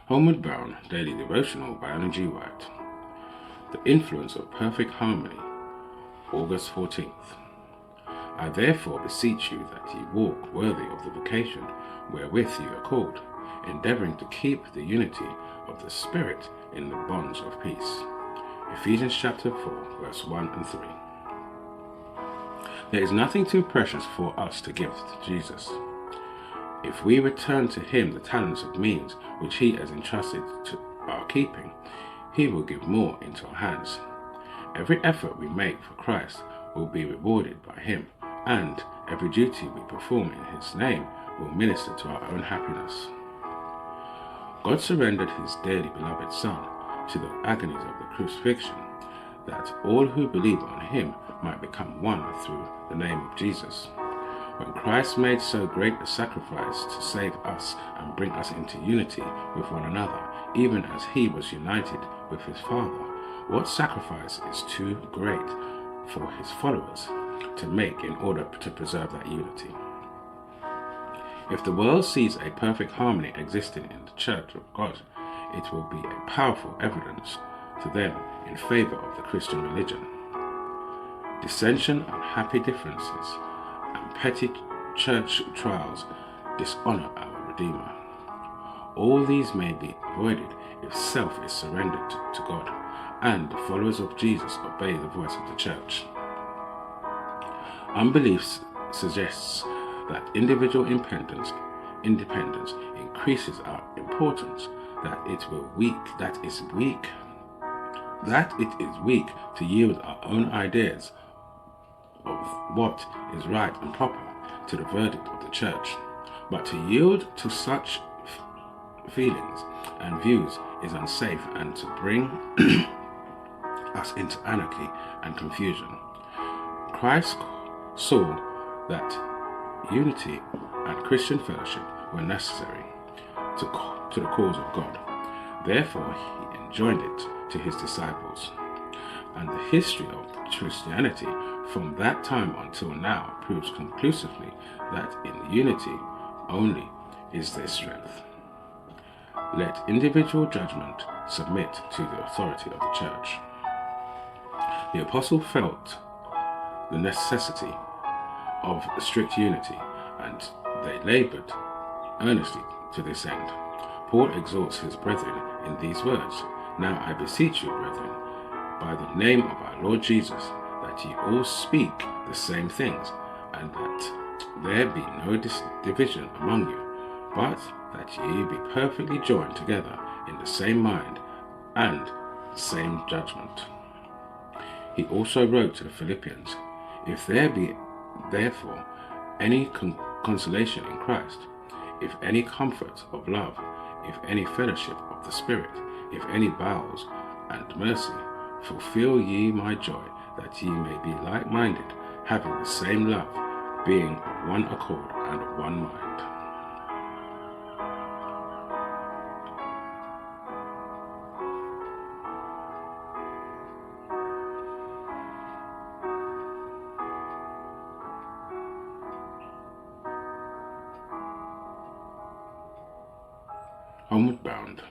Homeward Bound Daily Devotional by G. White. The Influence of Perfect Harmony, August 14th. I therefore beseech you that ye walk worthy of the vocation wherewith ye are called, endeavouring to keep the unity of the Spirit in the bonds of peace. Ephesians chapter 4, verse 1 and 3. There is nothing too precious for us to give to Jesus. If we return to him the talents of means which he has entrusted to our keeping, he will give more into our hands. Every effort we make for Christ will be rewarded by him, and every duty we perform in his name will minister to our own happiness. God surrendered his dearly beloved Son to the agonies of the crucifixion, that all who believe on him might become one through the name of Jesus. When Christ made so great a sacrifice to save us and bring us into unity with one another, even as he was united with his Father, what sacrifice is too great for his followers to make in order to preserve that unity? If the world sees a perfect harmony existing in the Church of God, it will be a powerful evidence to them in favor of the Christian religion. Dissension, unhappy differences, and petty church trials dishonor our Redeemer. All these may be avoided if self is surrendered to God and the followers of Jesus obey the voice of the church. Unbelief suggests that individual independence increases our importance, that it is weak to yield our own ideas of what is right and proper to the verdict of the church. But to yield to such feelings and views is unsafe and to bring us into anarchy and confusion. Christ saw that unity and Christian fellowship were necessary to the cause of God. Therefore, he enjoined it to his disciples. And the history of Christianity from that time until now proves conclusively that in unity only is there strength. Let individual judgment submit to the authority of the church. The apostle felt the necessity of strict unity, and they labored earnestly to this end. Paul exhorts his brethren in these words, Now I beseech you, brethren, by the name of our Lord Jesus, that ye all speak the same things, and that there be no division among you, but that ye be perfectly joined together in the same mind and same judgment. He also wrote to the Philippians, If there be therefore any consolation in Christ, if any comfort of love, if any fellowship of the Spirit, if any bowels and mercy, fulfill ye my joy, that ye may be like-minded, having the same love, being of one accord and of one mind. Homeward Bound